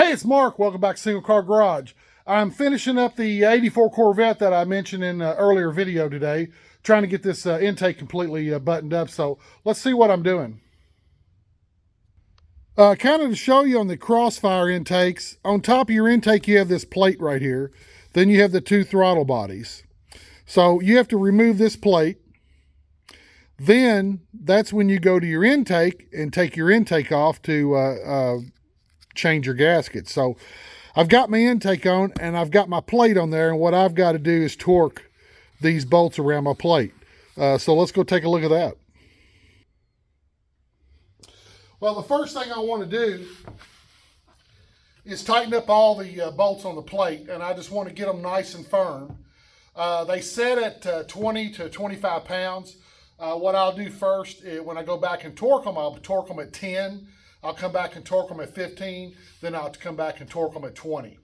Hey, it's Mark. Welcome back to Single Car Garage. I'm finishing up the 84 Corvette that I mentioned in an earlier video today, trying to get this intake completely buttoned up. So let's see what I'm doing. Kind of to show you on the crossfire intakes, on top of your intake you have this plate right here. Then you have the two throttle bodies. So you have to remove this plate. Then that's when you go to your intake and take your intake off to change your gasket. So I've got my intake on and I've got my plate on there, and what I've got to do is torque these bolts around my plate. So let's go take a look at that. Well, the first thing I want to do is tighten up all the bolts on the plate, and I just want to get them nice and firm. They set at 20 to 25 pounds. What I'll do first is when I go back and torque them, I'll torque them at 10. I'll come back and torque them at 15, then I'll come back and torque them at 20.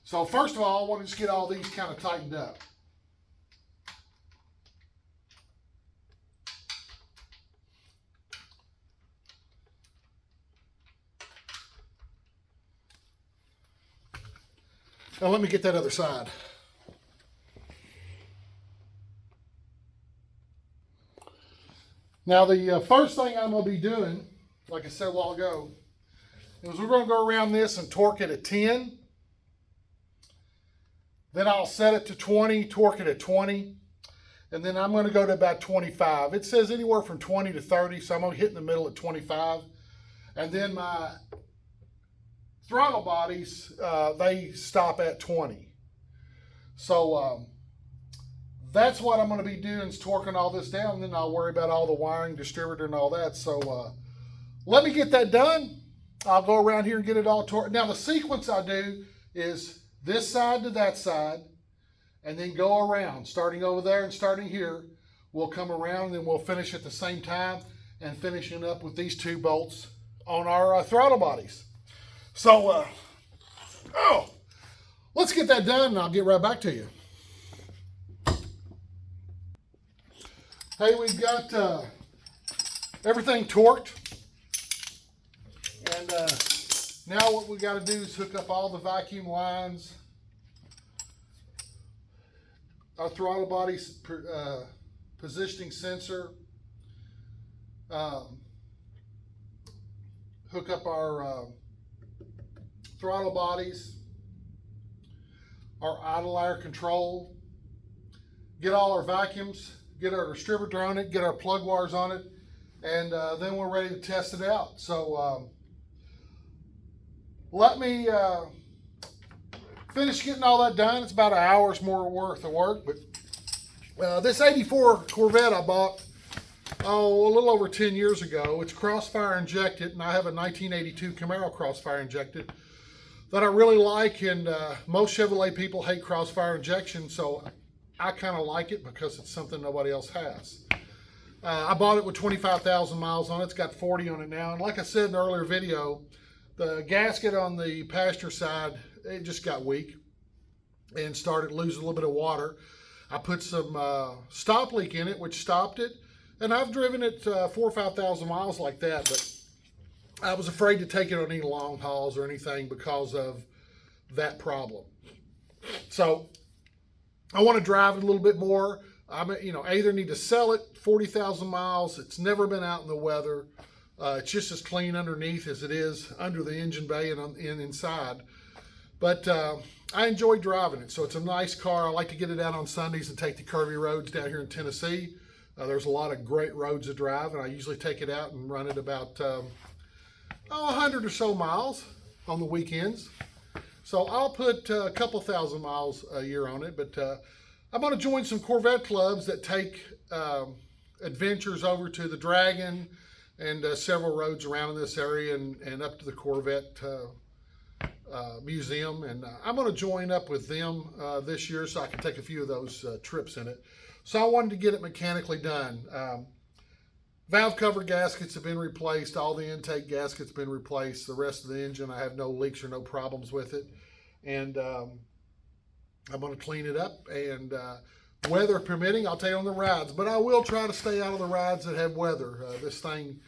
So first of all, I want to just get all these kind of tightened up. Now let me get that other side. Now the first thing I'm going to be doing, like I said a while ago, is we're going to go around this and torque it at 10. Then I'll set it to 20, torque it at 20. And then I'm going to go to about 25. It says anywhere from 20 to 30, so I'm going to hit in the middle at 25. And then my throttle bodies, they stop at 20. So that's what I'm going to be doing, is torquing all this down, and then I'll worry about all the wiring, distributor, and all that. So let me get that done. I'll go around here and get it all torqued. Now the sequence I do is this side to that side, and then go around, starting over there and starting here. We'll come around, and then we'll finish at the same time, and finishing up with these two bolts on our throttle bodies. So, let's get that done, and I'll get right back to you. Hey, we've got everything torqued, and now what we got to do is hook up all the vacuum lines, our throttle body positioning sensor, hook up our throttle bodies, our idle air control, get all our vacuums, get our distributor on it, get our plug wires on it, and then we're ready to test it out. So let me finish getting all that done. It's about an hour's more worth of work, but this 84 Corvette I bought, a little over 10 years ago. It's crossfire injected, and I have a 1982 Camaro crossfire injected that I really like, and most Chevrolet people hate crossfire injection, so I kind of like it because it's something nobody else has. I bought it with 25,000 miles on it. It's got 40 on it now. And like I said in an earlier video, the gasket on the passenger side, it just got weak and started losing a little bit of water. I put some stop leak in it, which stopped it. And I've driven it 4,000 or 5,000 miles like that, but I was afraid to take it on any long hauls or anything because of that problem. So I want to drive it a little bit more. I either need to sell it 40,000 miles. It's never been out in the weather. It's just as clean underneath as it is under the engine bay and inside. But I enjoy driving it. So it's a nice car. I like to get it out on Sundays and take the curvy roads down here in Tennessee. There's a lot of great roads to drive, and I usually take it out and run it about 100 or so miles on the weekends. So I'll put a couple thousand miles a year on it, but I'm going to join some Corvette clubs that take adventures over to the Dragon and several roads around in this area and up to the Corvette museum. And I'm going to join up with them this year so I can take a few of those trips in it. So I wanted to get it mechanically done. Valve cover gaskets have been replaced. All the intake gaskets have been replaced. The rest of the engine, I have no leaks or no problems with it. And I'm going to clean it up. And weather permitting, I'll take it on the rides. But I will try to stay out of the rides that have weather. This thing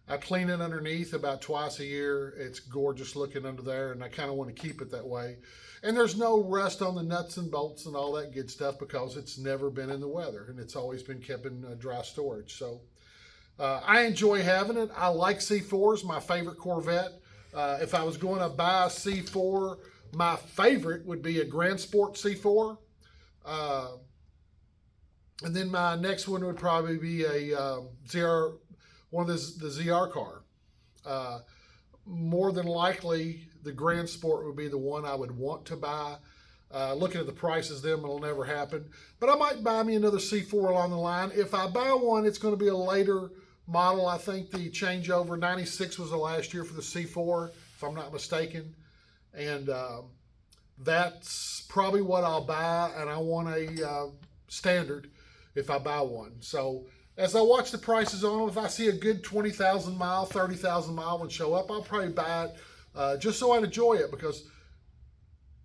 I clean it underneath about twice a year. It's gorgeous looking under there, and I kind of want to keep it that way. And there's no rust on the nuts and bolts and all that good stuff because it's never been in the weather, and it's always been kept in dry storage. So I enjoy having it. I like C4s, my favorite Corvette. If I was going to buy a C4, my favorite would be a Grand Sport C4. And then my next one would probably be a ZR, one of the ZR car. More than likely, the Grand Sport would be the one I would want to buy. Looking at the prices, then it'll never happen. But I might buy me another C4 along the line. If I buy one, it's going to be a later model. I think the changeover 96 was the last year for the C4, if I'm not mistaken. And that's probably what I'll buy. And I want a standard if I buy one. So as I watch the prices on them, if I see a good 20,000 mile, 30,000 mile one show up, I'll probably buy it just so I enjoy it, because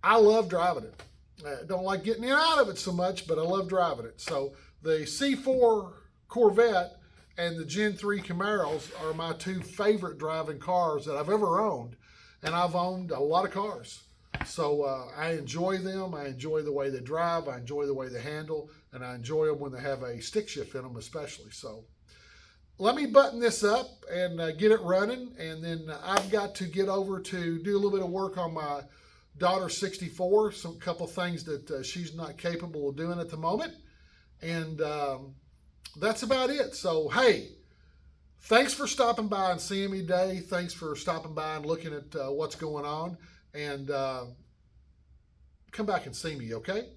I love driving it. I don't like getting in and out of it so much, but I love driving it. So the C4 Corvette and the Gen 3 Camaros are my two favorite driving cars that I've ever owned. And I've owned a lot of cars. So I enjoy them. I enjoy the way they drive. I enjoy the way they handle. And I enjoy them when they have a stick shift in them especially. So let me button this up and get it running. And then I've got to get over to do a little bit of work on my daughter 64. Some couple things that she's not capable of doing at the moment. And that's about it. So, hey, thanks for stopping by and seeing me today. Thanks for stopping by and looking at what's going on. And come back and see me, okay?